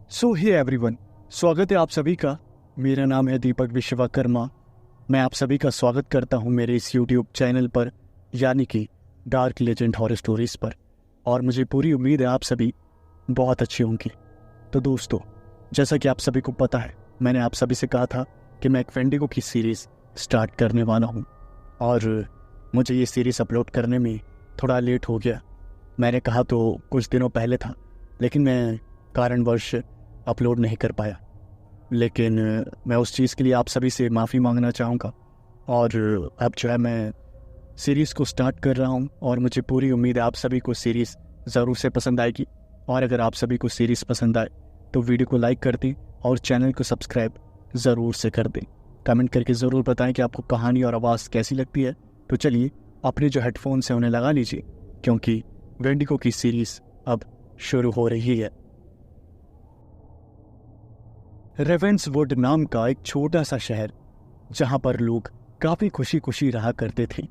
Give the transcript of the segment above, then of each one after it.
सो hey everyone, स्वागत है आप सभी का। मेरा नाम है दीपक विश्वकर्मा। मैं आप सभी का स्वागत करता हूं मेरे इस यूट्यूब चैनल पर, यानी कि डार्क लेजेंड हॉरर स्टोरीज पर। और मुझे पूरी उम्मीद है आप सभी बहुत अच्छे होंगे। तो दोस्तों, जैसा कि आप सभी को पता है, मैंने आप सभी से कहा था कि मैं एक वेंडिगो की सीरीज़ स्टार्ट करने वाला हूँ और मुझे ये सीरीज़ अपलोड करने में थोड़ा लेट हो गया। मैंने कहा तो कुछ दिनों पहले था, लेकिन मैं कारणवश अपलोड नहीं कर पाया। लेकिन मैं उस चीज़ के लिए आप सभी से माफ़ी मांगना चाहूँगा। और अब जो है मैं सीरीज़ को स्टार्ट कर रहा हूँ और मुझे पूरी उम्मीद है आप सभी को सीरीज़ ज़रूर से पसंद आएगी। और अगर आप सभी को सीरीज़ पसंद आए तो वीडियो को लाइक कर दें और चैनल को सब्सक्राइब ज़रूर से कर दें। कमेंट करके ज़रूर बताएं कि आपको कहानी और आवाज़ कैसी लगती है। तो चलिए अपने जो हेडफोन्स हैं उन्हें लगा लीजिए, क्योंकि वेंडिगो की सीरीज़ अब शुरू हो रही है। रेवेंसवुड नाम का एक छोटा सा शहर, जहां पर लोग काफी खुशी खुशी रहा करते थे।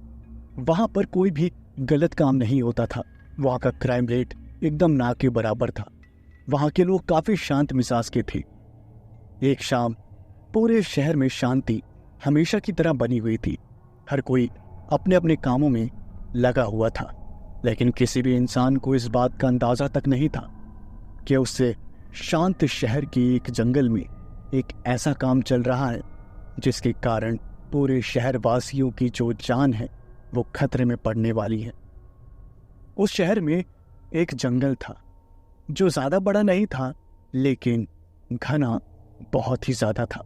वहां पर कोई भी गलत काम नहीं होता था। वहां का क्राइम रेट एकदम ना के बराबर था। वहां के लोग काफी शांत मिजाज के थे। एक शाम पूरे शहर में शांति हमेशा की तरह बनी हुई थी। हर कोई अपने अपने कामों में लगा हुआ था, लेकिन किसी भी इंसान को इस बात का अंदाजा तक नहीं था कि उससे शांत शहर के एक जंगल में एक ऐसा काम चल रहा है जिसके कारण पूरे शहर वासियों की जो जान है वो खतरे में पड़ने वाली है। उस शहर में एक जंगल था जो ज्यादा बड़ा नहीं था, लेकिन घना बहुत ही ज्यादा था।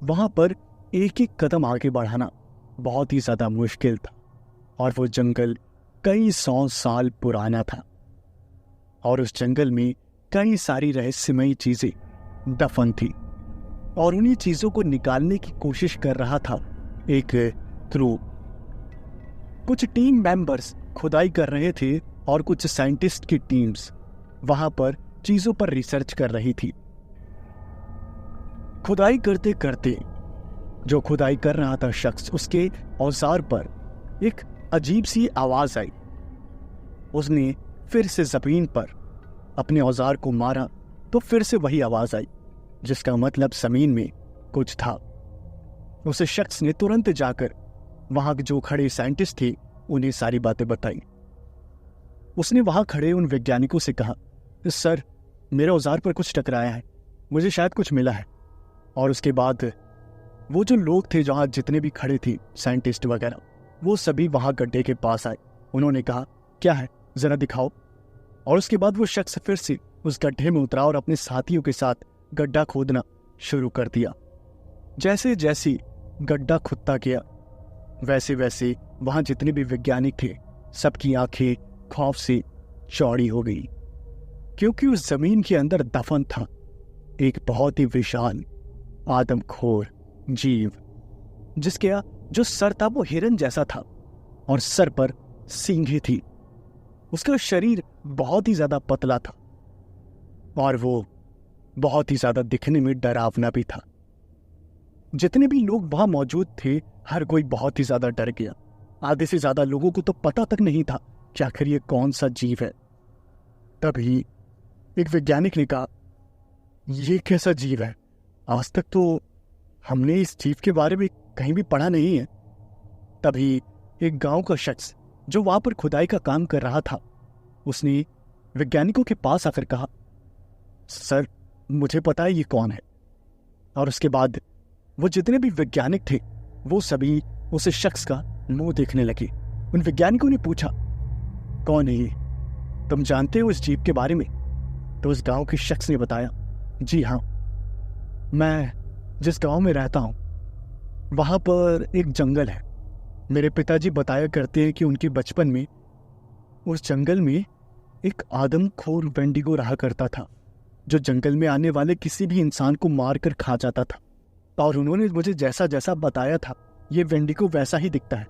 वहां पर एक एक कदम आगे बढ़ाना बहुत ही ज्यादा मुश्किल था। और वो जंगल कई 100 साल पुराना था और उस जंगल में कई सारी रहस्यमयी चीजें दफन थी और उन्हीं चीजों को निकालने की कोशिश कर रहा था एक क्रू। कुछ टीम मेंबर्स खुदाई कर रहे थे और कुछ साइंटिस्ट की टीम्स वहां पर चीजों पर रिसर्च कर रही थी। खुदाई करते करते जो खुदाई कर रहा था शख्स, उसके औजार पर एक अजीब सी आवाज आई। उसने फिर से जमीन पर अपने औजार को मारा तो फिर से वही आवाज आई, जिसका मतलब जमीन में कुछ था। उस शख्स ने तुरंत जाकर वहां जो खड़े साइंटिस्ट थे उन्हें सारी बातें बताई। उसने वहां खड़े उन वैज्ञानिकों से कहा, सर, मेरे औजार पर कुछ टकराया है, मुझे शायद कुछ मिला है। और उसके बाद वो जो लोग थे जहां जितने भी खड़े थे साइंटिस्ट वगैरह, वो सभी वहां गड्ढे के पास आए। उन्होंने कहा, क्या है, जरा दिखाओ। और उसके बाद वो शख्स फिर से उस गड्ढे में उतरा और अपने साथियों के साथ गड्ढा खोदना शुरू कर दिया। जैसे जैसे गड्ढा खुदता गया, वैसे वैसे वहां जितने भी वैज्ञानिक थे सबकी आंखें खौफ से चौड़ी हो गई, क्योंकि उस जमीन के अंदर दफन था एक बहुत ही विशाल आदमखोर जीव, जिसके जो सर था वो हिरन जैसा था और सर पर सींगें थी। उसका शरीर बहुत ही ज्यादा पतला था और वो बहुत ही ज्यादा दिखने में डरावना भी था। जितने भी लोग वहां मौजूद थे, हर कोई बहुत ही ज्यादा डर गया। आधे से ज्यादा लोगों को तो पता तक नहीं था कि आखिर ये कौन सा जीव है। तभी एक वैज्ञानिक ने कहा, ये कैसा जीव है? आज तक तो हमने इस जीव के बारे में कहीं भी पढ़ा नहीं है। तभी एक गांव का शख्स जो वहां पर खुदाई का काम कर रहा था, उसने वैज्ञानिकों के पास आकर कहा, सर, मुझे पता है ये कौन है। और उसके बाद वो जितने भी वैज्ञानिक थे वो सभी उस शख्स का मुंह देखने लगे। उन वैज्ञानिकों ने पूछा, कौन है ये? तुम जानते हो इस जीव के बारे में? तो उस गांव के शख्स ने बताया, जी हाँ, मैं जिस गांव में रहता हूं वहां पर एक जंगल है। मेरे पिताजी बताया करते हैं कि उनके बचपन में उस जंगल में एक आदमखोर वेंडिगो रहा करता था, जो जंगल में आने वाले किसी भी इंसान को मार कर खा जाता था। और उन्होंने मुझे जैसा जैसा बताया था, ये वेंडिगो वैसा ही दिखता है।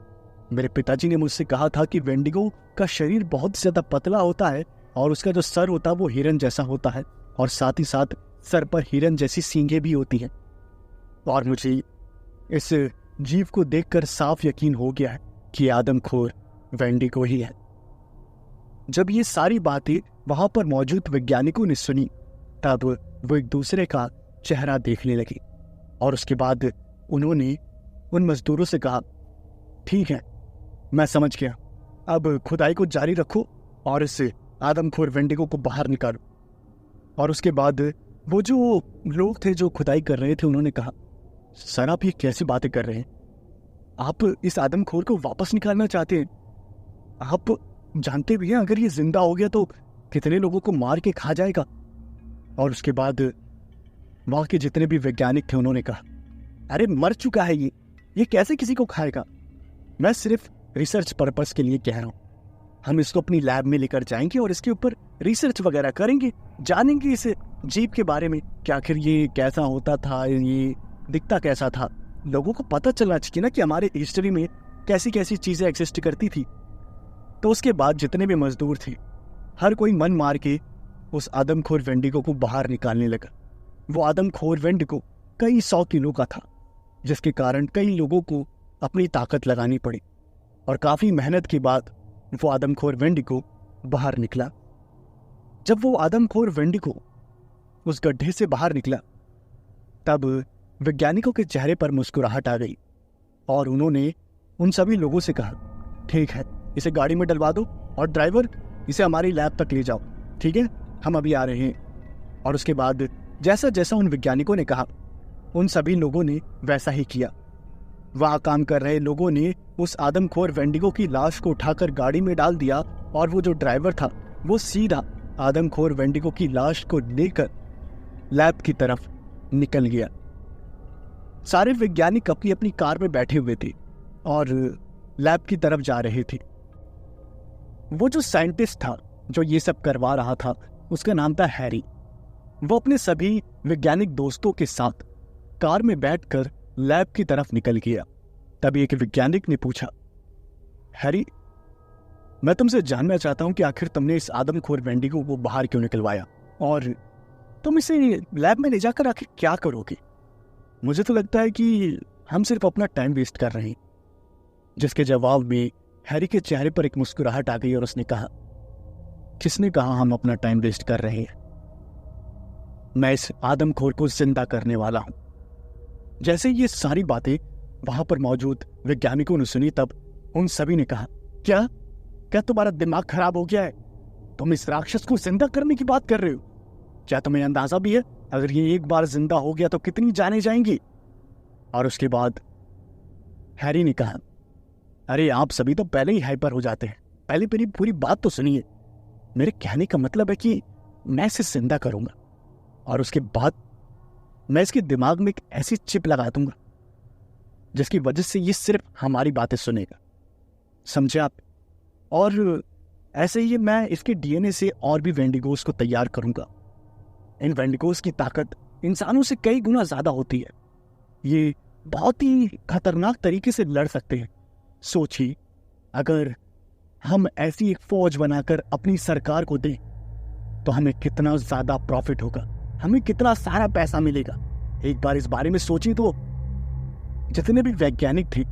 मेरे पिताजी ने मुझसे कहा था कि वेंडिगो का शरीर बहुत ज्यादा पतला होता है और उसका जो सर होता है वो हिरन जैसा होता है, और साथ ही साथ सर पर हिरन जैसी सींगें भी होती हैं। और मुझे इस जीव को देखकर साफ यकीन हो गया है कि आदमखोर वेंडिगो ही है। जब ये सारी बातें वहां पर मौजूद वैज्ञानिकों ने सुनी तब वो एक दूसरे का चेहरा देखने लगी और उसके बाद उन्होंने उन मजदूरों से कहा, ठीक है, मैं समझ गया, अब खुदाई को जारी रखो और इस आदमखोर वेंडिगो को बाहर निकालो। और उसके बाद वो जो लोग थे जो खुदाई कर रहे थे उन्होंने कहा, सर आप ये कैसी बातें कर रहे हैं? आप इस आदमखोर को वापस निकालना चाहते हैं? आप जानते भी हैं अगर ये जिंदा हो गया तो कितने लोगों को मार के खा जाएगा। और उसके बाद वहां के जितने भी वैज्ञानिक थे उन्होंने कहा, अरे मर चुका है ये कैसे किसी को खाएगा? मैं सिर्फ रिसर्च पर्पस के लिए कह रहा हूं। हम इसको अपनी लैब में लेकर जाएंगे और इसके ऊपर रिसर्च वगैरह करेंगे, जानेंगे इस जीव के बारे में कि आखिर ये कैसा होता था, ये दिखता कैसा था। लोगों को पता चलना चाहिए ना कि हमारे हिस्ट्री में कैसी कैसी चीजें एग्जिस्ट करती थी। तो उसके बाद जितने भी मजदूर थे हर कोई मन मार के उस आदमखोर वेंडिगो को बाहर निकालने लगा। वो आदमखोर वेंडिगो कई 100 किलो का था, जिसके कारण कई लोगों को अपनी ताकत लगानी पड़ी और काफी मेहनत के बाद वो आदमखोर वेंडिगो बाहर निकला। जब वो आदमखोर वेंडिगो उस गड्ढे से बाहर निकला तब वैज्ञानिकों के चेहरे पर मुस्कुराहट आ गई और उन्होंने उन सभी लोगों से कहा, ठीक है, इसे गाड़ी में डलवा दो और ड्राइवर इसे हमारी लैब तक ले जाओ, ठीक है, हम अभी आ रहे हैं। और उसके बाद जैसा जैसा उन वैज्ञानिकों ने कहा उन सभी लोगों ने वैसा ही किया। वहां काम कर रहे लोगों ने उस आदमखोर वेंडिगो की लाश को उठाकर गाड़ी में डाल दिया और वो जो ड्राइवर था वो सीधा आदमखोर वेंडिगो की लाश को लेकर लैब की तरफ निकल गया। सारे वैज्ञानिक अपनी अपनी कार में बैठे हुए थे और लैब की तरफ जा रहे थे। वो जो साइंटिस्ट था जो ये सब करवा रहा था उसका नाम था हैरी। वो अपने सभी वैज्ञानिक दोस्तों के साथ कार में बैठकर लैब की तरफ निकल गया। तभी एक वैज्ञानिक ने पूछा, हैरी, मैं तुमसे जानना चाहता हूं कि आखिर तुमने इस आदमखोर वेंडिगो को बाहर क्यों निकलवाया और तुम इसे लैब में ले जाकर आखिर क्या करोगे? मुझे तो लगता है कि हम सिर्फ अपना टाइम वेस्ट कर रहे हैं। जिसके जवाब में हैरी के चेहरे पर एक मुस्कुराहट आ गई और उसने कहा, किसने कहा हम अपना टाइम वेस्ट कर रहे हैं? मैं इस आदमखोर को जिंदा करने वाला हूं। जैसे ये सारी बातें वहां पर मौजूद वैज्ञानिकों ने सुनी तब उन सभी ने कहा, क्या तुम्हारा दिमाग खराब हो गया है? तुम इस राक्षस को जिंदा करने की बात कर रहे हो? क्या तुम्हें अंदाजा भी है अगर ये एक बार जिंदा हो गया तो कितनी जाने जाएंगी? और उसके बाद हैरी ने कहा, अरे आप सभी तो पहले ही हाइपर हो जाते हैं, पहले मेरी पूरी बात तो सुनिए। मेरे कहने का मतलब है कि मैं इसे जिंदा करूंगा और उसके बाद मैं इसके दिमाग में एक ऐसी चिप लगा दूंगा जिसकी वजह से ये सिर्फ हमारी बातें सुनेगा, समझे आप? और ऐसे ही मैं इसके डीएनए से और भी वेंडिगोस को तैयार करूंगा। इन वेंडिगोस की ताकत इंसानों से कई गुना ज्यादा होती है। ये बहुत ही खतरनाक तरीके से लड़ सकते हैं। सोचिए, अगर हम ऐसी एक फौज बनाकर अपनी सरकार को दें तो हमें कितना ज्यादा प्रॉफिट होगा, हमें कितना सारा पैसा मिलेगा। एक बार इस बारे में सोचिए तो जितने भी वैज्ञानिक थे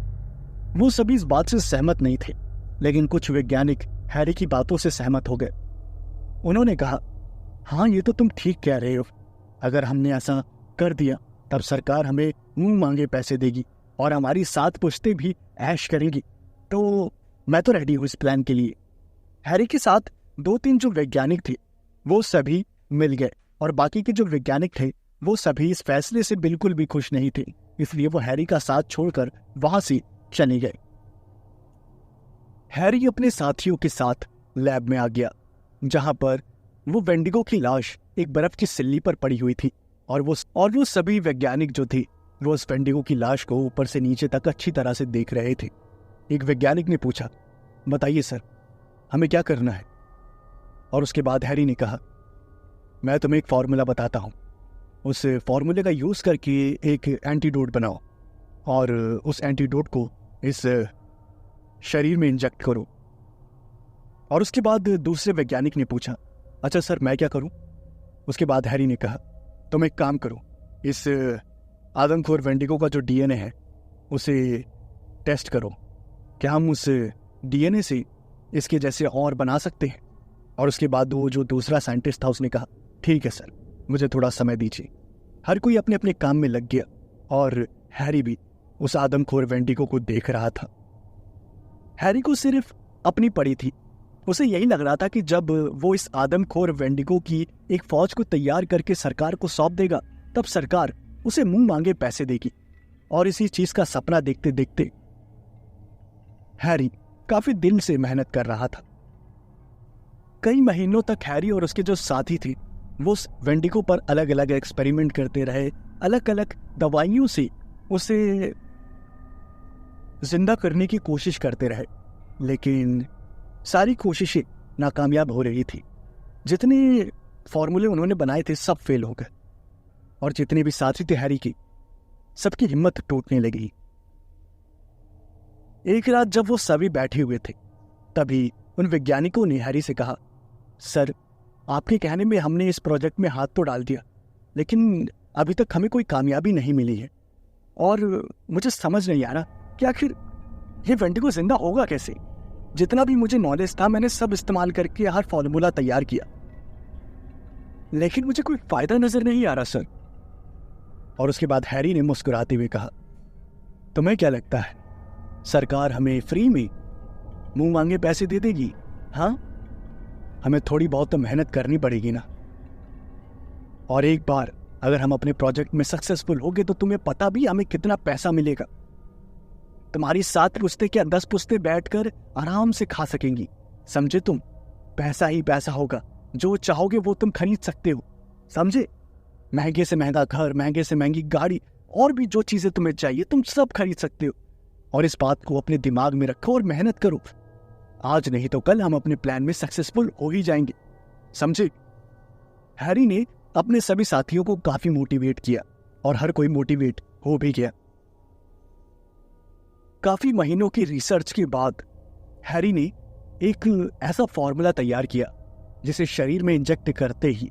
वो सभी इस बात से सहमत नहीं थे, लेकिन कुछ वैज्ञानिक हैरी की बातों से सहमत हो गए। उन्होंने कहा, हाँ ये तो तुम ठीक कह रहे हो, अगर हमने ऐसा कर दिया तब सरकार हमें मुंह मांगे पैसे देगी और हमारी 7 पुश्तें भी ऐश करेंगी। तो मैं तो रेडी हूँ इस प्लान के लिए। हैरी के साथ 2-3 जो वैज्ञानिक थे वो सभी मिल गए और बाकी के जो वैज्ञानिक थे वो सभी इस फैसले से बिल्कुल भी खुश नहीं थे, इसलिए वो हैरी का साथ छोड़कर वहां से चले गए। हैरी अपने साथियों के साथ लैब में आ गया जहां पर वो वेंडिगो की लाश एक बर्फ की सिल्ली पर पड़ी हुई थी और वो सभी वैज्ञानिक जो थे वो उस वेंडिगो की लाश को ऊपर से नीचे तक अच्छी तरह से देख रहे थे। एक वैज्ञानिक ने पूछा, बताइए सर, हमें क्या करना है? और उसके बाद हैरी ने कहा, मैं तुम्हें एक फॉर्मूला बताता हूं, उस फॉर्मूले का यूज करके एक एंटीडोट बनाओ और उस एंटीडोट को इस शरीर में इंजेक्ट करो। और उसके बाद दूसरे वैज्ञानिक ने पूछा, अच्छा सर मैं क्या करूं? उसके बाद हैरी ने कहा, तुम एक काम करो, इस आदमखोर वेंडिगो का जो डीएनए है उसे टेस्ट करो, क्या हम उस डीएनए से इसके जैसे और बना सकते हैं? और उसके बाद वो जो दूसरा साइंटिस्ट था उसने कहा, ठीक है सर, मुझे थोड़ा समय दीजिए। हर कोई अपने अपने काम में लग गया और हैरी भी उस आदमखोर वेंडिगो को देख रहा था। हैरी को सिर्फ अपनी पड़ी थी। उसे यही लग रहा था कि जब वो इस आदमखोर वेंडिगो की एक फौज को तैयार करके सरकार को सौंप देगा, तब सरकार उसे मुंह मांगे पैसे देगी। और इसी चीज का सपना देखते देखते हैरी काफी दिल से मेहनत कर रहा था। कई महीनों तक हैरी और उसके जो साथी थे वो उस वेंडिगो पर अलग अलग एक्सपेरिमेंट करते रहे, अलग अलग दवाइयों से उसे जिंदा करने की कोशिश करते रहे, लेकिन सारी कोशिशें नाकामयाब हो रही थी। जितने फॉर्मूले उन्होंने बनाए थे सब फेल हो गए और जितने भी साथी थे हैरी की, सबकी हिम्मत टूटने लगी। एक रात जब वो सभी बैठे हुए थे, तभी उन वैज्ञानिकों ने हैरी से कहा, सर, आपके कहने में हमने इस प्रोजेक्ट में हाथ तो डाल दिया, लेकिन अभी तक हमें कोई कामयाबी नहीं मिली है और मुझे समझ नहीं आ रहा कि आखिर ये वेंडिगो जिंदा होगा कैसे। जितना भी मुझे नॉलेज था मैंने सब इस्तेमाल करके हर फॉर्मूला तैयार किया, लेकिन मुझे कोई फायदा नजर नहीं आ रहा सर। और उसके बाद हैरी ने मुस्कुराते हुए कहा, तुम्हें क्या लगता है सरकार हमें फ्री में मुंह मांगे पैसे दे देगी? हाँ, हमें थोड़ी बहुत तो मेहनत करनी पड़ेगी ना। और एक बार अगर हम अपने प्रोजेक्ट में सक्सेसफुल हो गए तो तुम्हें पता भी हमें कितना पैसा मिलेगा। तुम्हारी 7 पुश्ते क्या 10 पुश्ते बैठकर आराम से खा सकेंगी, समझे तुम? पैसा ही पैसा होगा, जो चाहोगे वो तुम खरीद सकते हो, समझे? महंगे से महंगा घर, महंगे से महंगी गाड़ी, और भी जो चीजें तुम्हें चाहिए तुम सब खरीद सकते हो। और इस बात को अपने दिमाग में रखो और मेहनत करो। आज नहीं तो कल हम अपने प्लान में सक्सेसफुल हो ही जाएंगे, समझे? हैरी ने अपने सभी साथियों को काफी मोटिवेट किया और हर कोई मोटिवेट हो भी गया। काफी महीनों की रिसर्च के बाद हैरी ने एक ऐसा फॉर्मूला तैयार किया जिसे शरीर में इंजेक्ट करते ही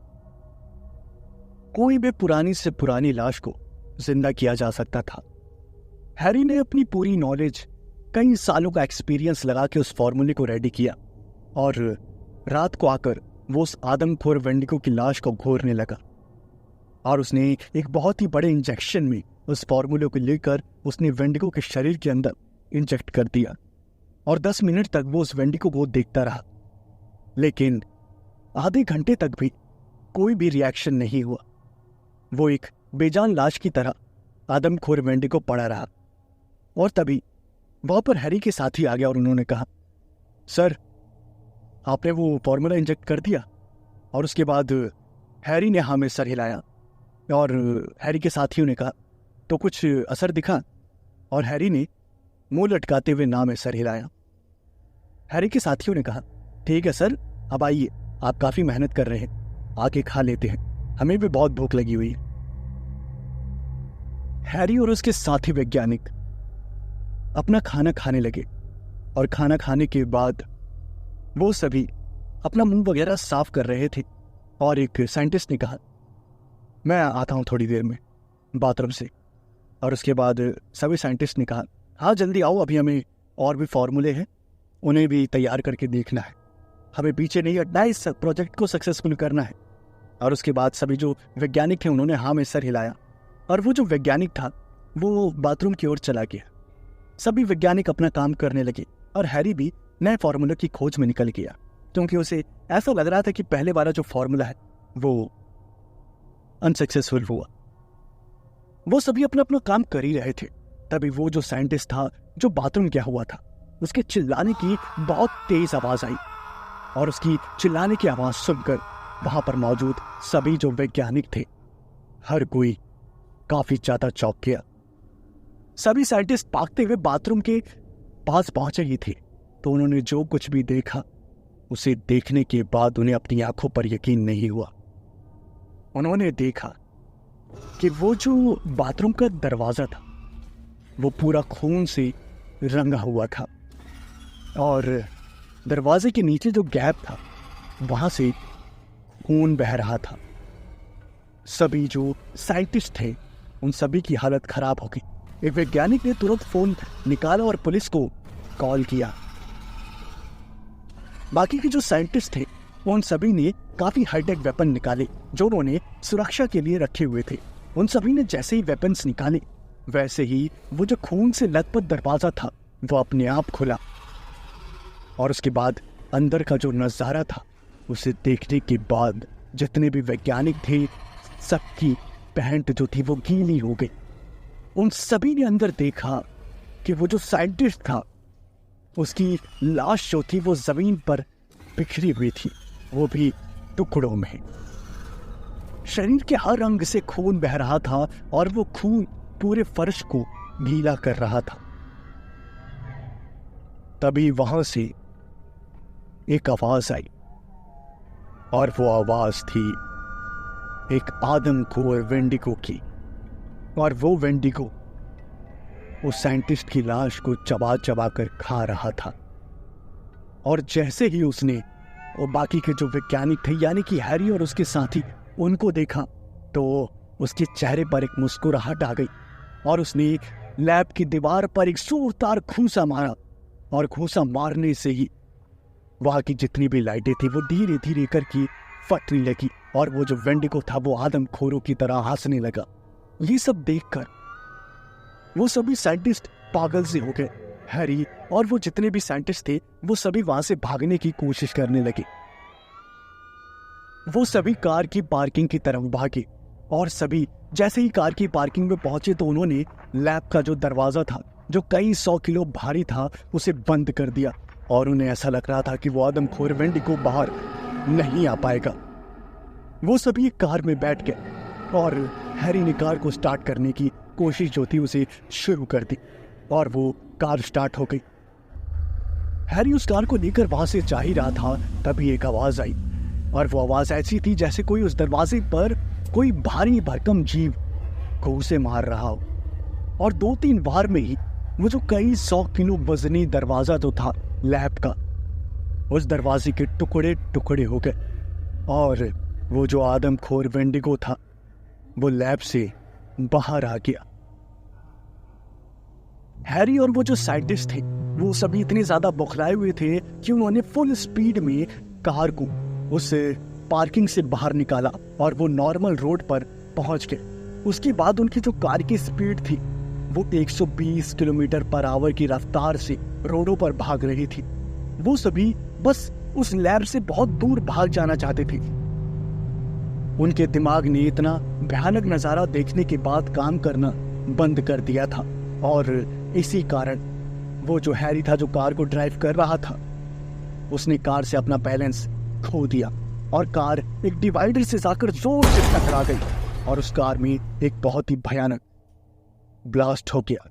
कोई भी पुरानी से पुरानी लाश को जिंदा किया जा सकता था। हैरी ने अपनी पूरी नॉलेज, कई सालों का एक्सपीरियंस लगा के उस फॉर्मूले को रेडी किया और रात को आकर वो उस आदमखोर वेंडिगो की लाश को घोरने लगा। और उसने एक बहुत ही बड़े इंजेक्शन में उस फॉर्मूले को लेकर उसने वेंडिगो के शरीर के अंदर इंजेक्ट कर दिया और 10 मिनट तक वो उस वेंडिगो को देखता रहा, लेकिन आधे घंटे तक भी कोई भी रिएक्शन नहीं हुआ। वो एक बेजान लाश की तरह आदमखोर वेंडिगो पड़ा रहा। और तभी वहां पर हैरी के साथी आ गया और उन्होंने कहा, सर, आपने वो फॉर्मूला इंजेक्ट कर दिया? और उसके बाद हैरी ने हाँ में सर हिलाया और हैरी के साथियों ने कहा, तो कुछ असर दिखा? और हैरी ने मुंह लटकाते हुए ना में सर हिलाया। हैरी के साथियों ने कहा, ठीक है सर, अब आइए, आप काफी मेहनत कर रहे हैं, आके खा लेते हैं, हमें भी बहुत भूख लगी हुई है। हैरी और उसके साथी वैज्ञानिक अपना खाना खाने लगे और खाना खाने के बाद वो सभी अपना मुंह वगैरह साफ कर रहे थे और एक साइंटिस्ट ने कहा, मैं आता हूं थोड़ी देर में बाथरूम से। और उसके बाद सभी साइंटिस्ट ने कहा, हाँ जल्दी आओ, अभी हमें और भी फॉर्मूले हैं, उन्हें भी तैयार करके देखना है, हमें पीछे नहीं हटना है, इस प्रोजेक्ट को सक्सेसफुल करना है। और उसके बाद सभी जो वैज्ञानिक थे उन्होंने हाँ में सर हिलाया और वो जो वैज्ञानिक था वो बाथरूम की ओर चला गया। सभी वैज्ञानिक अपना काम करने लगे और हैरी भी नए फॉर्मूले की खोज में निकल गया, क्योंकि उसे ऐसा लग रहा था कि पहले वाला जो फॉर्मूला है वो अनसक्सेसफुल हुआ। वो सभी अपना अपना काम कर ही रहे थे, तभी वो जो साइंटिस्ट था जो बाथरूम गया हुआ था, उसके चिल्लाने की बहुत तेज आवाज आई और उसकी चिल्लाने की आवाज सुनकर वहां पर मौजूद सभी जो वैज्ञानिक थे, हर कोई काफी ज्यादा चौंक गया। सभी साइंटिस्ट भागते हुए बाथरूम के पास पहुंचे ही थे, तो उन्होंने जो कुछ भी देखा उसे देखने के बाद उन्हें अपनी आंखों पर यकीन नहीं हुआ। उन्होंने देखा कि वो जो बाथरूम का दरवाजा था वो पूरा खून से रंगा हुआ था और दरवाजे के नीचे जो गैप था वहां से खून बह रहा था। सभी जो साइंटिस्ट थे उन सभी की हालत खराब हो गई। एक वैज्ञानिक ने तुरंत फोन निकाला और पुलिस को कॉल किया। बाकी के जो साइंटिस्ट थे उन सभी ने काफी हाईटेक वेपन निकाले जो उन्होंने सुरक्षा के लिए रखे हुए थे। उन सभी ने जैसे ही वेपन्स निकाले वैसे ही वो जो खून से लथपथ दरवाजा था वो अपने आप खुला, और उसके बाद अंदर का जो नजारा था उसे देखने के बाद जितने भी वैज्ञानिक थे सबकी पैंट जो थी वो गीली हो गई। उन सभी ने अंदर देखा कि वो जो साइंटिस्ट था उसकी लाश जो थी वो जमीन पर बिखरी हुई थी, वो भी टुकड़ों में। शरीर के हर अंग से खून बह रहा था और वो खून पूरे फर्श को गीला कर रहा था। तभी वहां से एक आवाज आई, और वो आवाज थी एक आदमखोर वेंडिगो की। और वो वेंडिगो उस साइंटिस्ट की लाश को चबा चबा कर खा रहा था। और जैसे ही उसने वो बाकी के जो वैज्ञानिक थे यानी कि हैरी और उसके साथी उनको देखा तो उसके चेहरे पर एक मुस्कुराहट आ गई, और उसने लैब की दीवार पर एक जोरदार घूंसा मारा, और घूंसा मारने से ही वहां की जितनी भी लाइटें थी वो धीरे धीरे करके फटने लगी, और वो जो वेंडिगो था वो आदमखोरों की तरह हंसने लगा। ये सब देखकर वो सभी साइंटिस्ट पागल से हो गए। हैरी और वो जितने भी साइंटिस्ट थे वो सभी वहां से भागने की कोशिश करने लगे। वो सभी कार की पार्किंग की तरफ भागे, और सभी जैसे ही कार की पार्किंग में पहुंचे तो उन्होंने लैब का जो दरवाजा था जो कई 100 किलो भारी था उसे बंद कर दिया, और उन्हें ऐसा लग रहा था कि वो आदमखोर वेंडिगो बाहर नहीं आ पाएगा। वो सभी एक कार में बैठ गए, और हैरी ने कार को स्टार्ट करने की कोशिश जो थी उसे शुरू कर दी, और वो कार स्टार्ट हो गई। हैरी उस कार को लेकर वहां से जा ही रहा था, तभी एक आवाज आई, और वो आवाज ऐसी थी जैसे कोई उस दरवाजे पर कोई भारी भरकम जीव घूंसे मार रहा हो। और 2-3 बार में ही वो जो कई 100 किलो वजनी दरवाजा जो था लैब का, उस दरवाजे के टुकड़े टुकड़े हो गए, और वो जो आदमखोर वेंडिगो था वो लैब से बाहर आ गया। हैरी और वो जो साइंटिस्ट थे वो सभी इतने ज्यादा बौखलाए हुए थे कि उन्होंने फुल स्पीड में कार को उस पार्किंग से बाहर निकाला, और वो नॉर्मल रोड पर पहुंच गए। उसके बाद उनकी जो कार की स्पीड थी वो 120 किलोमीटर पर आवर की रफ्तार से रोडों पर भाग रही थी। वो सभी बस उस लैब से बहुत दूर भाग जाना चाहते थे। उनके दिमाग ने इतना भयानक नजारा देखने के बाद काम करना बंद कर दिया था, और इसी कारण वो जो हैरी था जो कार को ड्राइव कर रहा था उसने कार से अपना बैलेंस खो दिया, और कार एक डिवाइडर से जाकर जोर से टकरा गई, और उस कार में एक बहुत ही भयानक ब्लास्ट हो गया।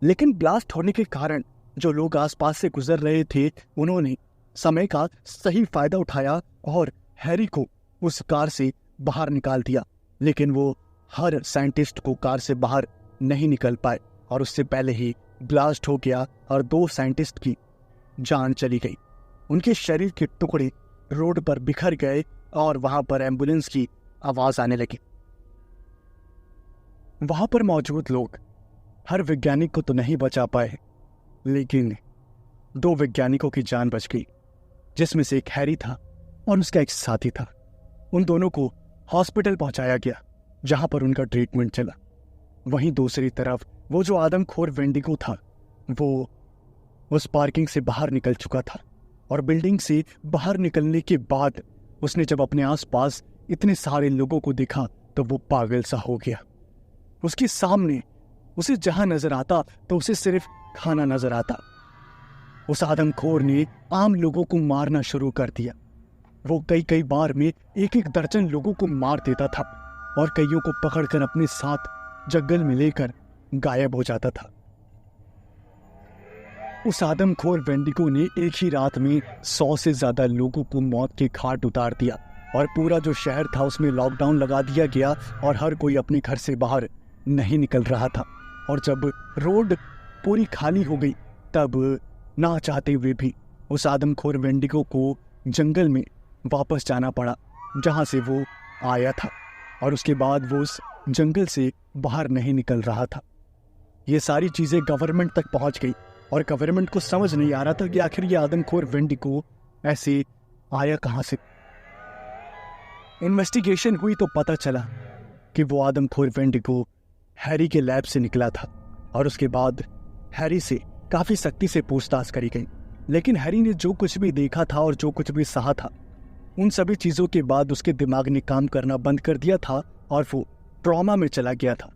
लेकिन ब्लास्ट होने के कारण जो लोग आसपास से गुजर रहे थे उन्होंने समय का सही फायदा उठाया और हैरी को उस कार से बाहर निकाल दिया। लेकिन वो हर साइंटिस्ट को कार से बाहर नहीं निकल पाए, और उससे पहले ही ब्लास्ट हो गया और 2 साइंटिस्ट की जान चली गई। उनके शरीर के टुकड़े रोड पर बिखर गए, और वहां पर एम्बुलेंस की आवाज आने लगी। वहां पर मौजूद लोग हर वैज्ञानिक को तो नहीं बचा पाए, लेकिन 2 वैज्ञानिकों की जान बच गई, जिसमें से एक हैरी था और उसका एक साथी था। उन दोनों को हॉस्पिटल पहुंचाया गया जहां पर उनका ट्रीटमेंट चला। वहीं दूसरी तरफ वो जो आदमखोर वेंडिगो था वो उस पार्किंग से बाहर निकल चुका था, और बिल्डिंग से बाहर निकलने के बाद उसने जब अपने आसपास इतने सारे लोगों को देखा तो वो पागल सा हो गया। उसके सामने उसे जहां नजर आता तो उसे सिर्फ खाना नजर आता। उस आदमखोर ने आम लोगों को मारना शुरू कर दिया। वो कई बार में 1-1 दर्जन लोगों को मार देता था, और कईयों को पकड़कर अपने साथ जंगल में लेकर गायब हो जाता था। उस आदमखोर वेंडिगो ने एक ही रात में 100 से ज्यादा लोगों को मौत के घाट उतार दिया, और पूरा जो शहर था उसमें लॉकडाउन लगा दिया गया, और हर कोई अपने घर से बाहर नहीं निकल रहा था। और जब रोड पूरी खाली हो गई तब ना चाहते हुए भी उस आदमखोर वेंडिगो को जंगल में वापस जाना पड़ा जहां से वो आया था, और उसके बाद वो उस जंगल से बाहर नहीं निकल रहा था। ये सारी चीजें गवर्नमेंट तक पहुंच गई, और गवर्नमेंट को समझ नहीं आ रहा था कि आखिर ये आदमखोर वेंडिगो ऐसे आया कहां से? इन्वेस्टिगेशन हुई तो पता चला कि वो आदमखोर वेंडिगो हैरी के लैब से निकला था और उसके बाद हैरी से काफी सख्ती से पूछताछ करी गई। लेकिन हैरी ने जो कुछ भी देखा था और जो कुछ भी सहा था, उन सभी चीजों के बाद उसके दिमाग ने काम करना बंद कर दिया था और वो ट्रॉमा में चला गया था।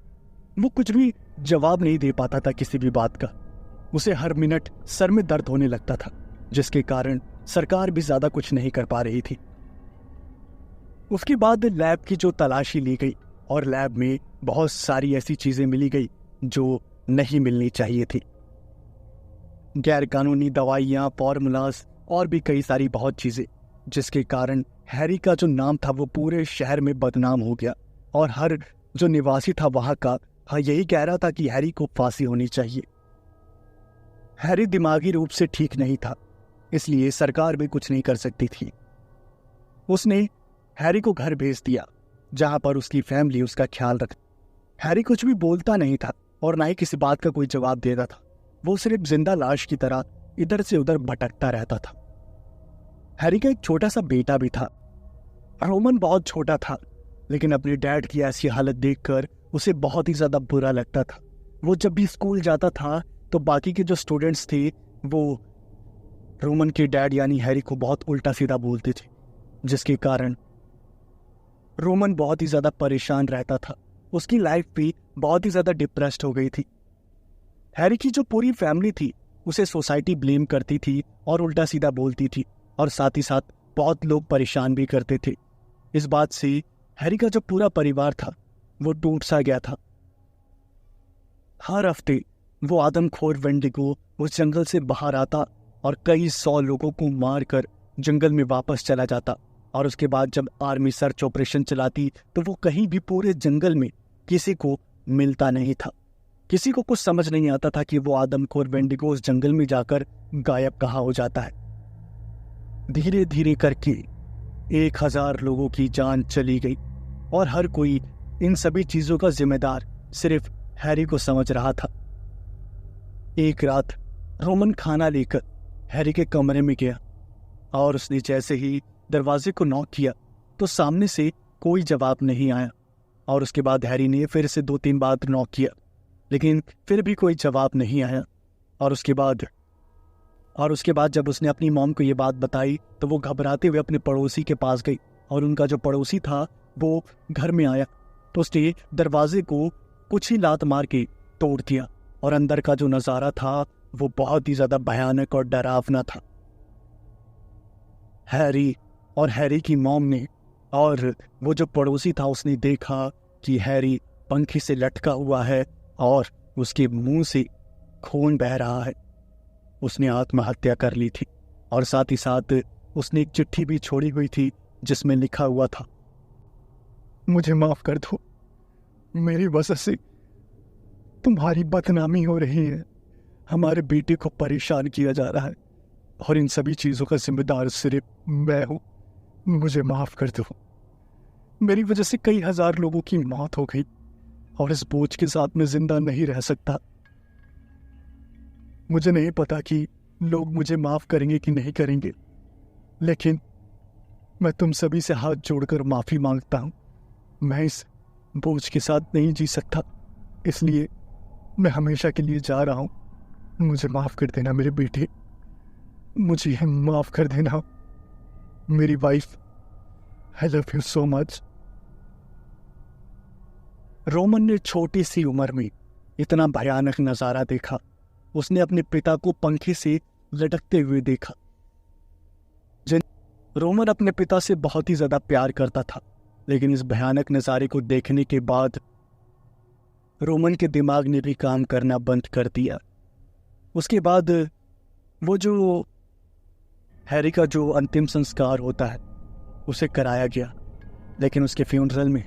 वो कुछ भी जवाब नहीं दे पाता था किसी भी बात का। उसे हर मिनट सर में दर्द होने लगता था, जिसके कारण सरकार भी ज्यादा कुछ नहीं कर पा रही थी। उसके बाद लैब की जो तलाशी ली गई और लैब में बहुत सारी ऐसी चीजें मिली गई जो नहीं मिलनी चाहिए थी। गैर कानूनी दवाइयां, फॉर्मूलाज और भी कई सारी बहुत चीजें, जिसके कारण हैरी का जो नाम था वो पूरे शहर में बदनाम हो गया और हर जो निवासी था वहां का यही कह रहा था कि हैरी को फांसी होनी चाहिए। हैरी दिमागी रूप से ठीक नहीं था, इसलिए सरकार भी कुछ नहीं कर सकती थी। उसने हैरी को घर भेज दिया जहां पर उसकी फैमिली उसका ख्याल रख। हैरी कुछ भी बोलता नहीं था और ना ही किसी बात का कोई जवाब देता था। वो सिर्फ जिंदा लाश की तरह इधर से उधर भटकता रहता था। हैरी का एक छोटा सा बेटा भी था। रोमन बहुत छोटा था, लेकिन अपने डैड की ऐसी हालत देखकर उसे बहुत ही ज्यादा बुरा लगता था। वो जब भी स्कूल जाता था तो बाकी के जो स्टूडेंट्स थे वो रोमन के डैड यानी हैरी को बहुत उल्टा सीधा बोलते थे, जिसके कारण रोमन बहुत ही ज्यादा परेशान रहता था। उसकी लाइफ भी बहुत ही ज्यादा डिप्रेस्ड हो गई थी। हैरी की जो पूरी फैमिली थी उसे सोसाइटी ब्लेम करती थी और उल्टा सीधा बोलती थी, और साथ ही साथ बहुत लोग परेशान भी करते थे। इस बात से हैरी का जो पूरा परिवार था वो टूट सा गया था। हर हफ्ते वो आदमखोर वेंडिगो उस जंगल से बाहर आता और कई 100 लोगों को मारकर जंगल में वापस चला जाता, और उसके बाद जब आर्मी सर्च ऑपरेशन चलाती तो वो कहीं भी पूरे जंगल में किसी को मिलता नहीं था। किसी को कुछ समझ नहीं आता था कि वो आदमखोर वेंडिगो उस जंगल में जाकर गायब कहाँ हो जाता है। धीरे धीरे करके 1000 लोगों की जान चली गई और हर कोई इन सभी चीजों का जिम्मेदार सिर्फ हैरी को समझ रहा था। एक रात रोमन खाना लेकर हैरी के कमरे में गया और उसने जैसे ही दरवाजे को नॉक किया तो सामने से कोई जवाब नहीं आया, और उसके बाद हैरी ने फिर से 2-3 बार नॉक किया, लेकिन फिर भी कोई जवाब नहीं आया। और उसके बाद जब उसने अपनी मॉम को ये बात बताई तो वो घबराते हुए अपने पड़ोसी के पास गई, और उनका जो पड़ोसी था वो घर में आया तो उसने दरवाजे को कुछ ही लात मार के तोड़ दिया, और अंदर का जो नजारा था वो बहुत ही ज्यादा भयानक और डरावना था। हैरी और हैरी की मॉम ने और वो जो पड़ोसी था उसने देखा कि हैरी पंखे से लटका हुआ है और उसके मुंह से खून बह रहा है। उसने आत्महत्या कर ली थी, और साथ ही साथ उसने एक चिट्ठी भी छोड़ी हुई थी जिसमें लिखा हुआ था, मुझे माफ कर दो, मेरी वजह से तुम्हारी बदनामी हो रही है, हमारे बेटे को परेशान किया जा रहा है और इन सभी चीजों का जिम्मेदार सिर्फ मैं हूं, मुझे माफ कर दो। मेरी वजह से कई 1000 लोगों की मौत हो गई और इस बोझ के साथ मैं जिंदा नहीं रह सकता। मुझे नहीं पता कि लोग मुझे माफ करेंगे कि नहीं करेंगे, लेकिन मैं तुम सभी से हाथ जोड़कर माफी मांगता हूं। मैं इस बोझ के साथ नहीं जी सकता, इसलिए मैं हमेशा के लिए जा रहा हूं। मुझे माफ कर देना मेरे बेटे, मुझे माफ कर देना मेरी wife, I love you so much. Roman ने छोटी सी उम्र में इतना भयानक नजारा देखा। उसने अपने पिता को पंखे से लटकते हुए देखा। रोमन अपने पिता से बहुत ही ज्यादा प्यार करता था, लेकिन इस भयानक नजारे को देखने के बाद रोमन के दिमाग ने भी काम करना बंद कर दिया। उसके बाद वो जो हैरी का जो अंतिम संस्कार होता है उसे कराया गया, लेकिन उसके फ्यूनरल में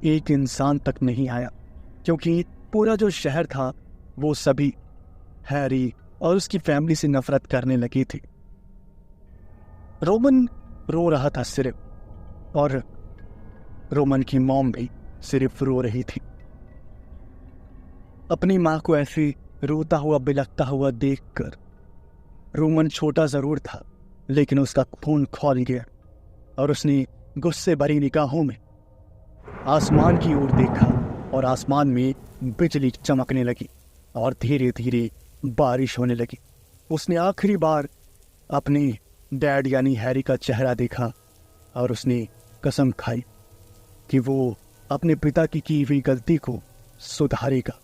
एक इंसान तक नहीं आया, क्योंकि पूरा जो शहर था वो सभी हैरी और उसकी फैमिली से नफरत करने लगी थी। रोमन रो रहा था सिर्फ, और रोमन की मॉम भी सिर्फ रो रही थी। अपनी मां को ऐसे रोता हुआ बिलखता हुआ देखकर रोमन छोटा जरूर था, लेकिन उसका खून खौल गया और उसने गुस्से भरी निगाहों में आसमान की ओर देखा और आसमान में बिजली चमकने लगी और धीरे धीरे बारिश होने लगी। उसने आखिरी बार अपने डैड यानी हैरी का चेहरा देखा और उसने कसम खाई कि वो अपने पिता की हुई गलती को सुधारेगा।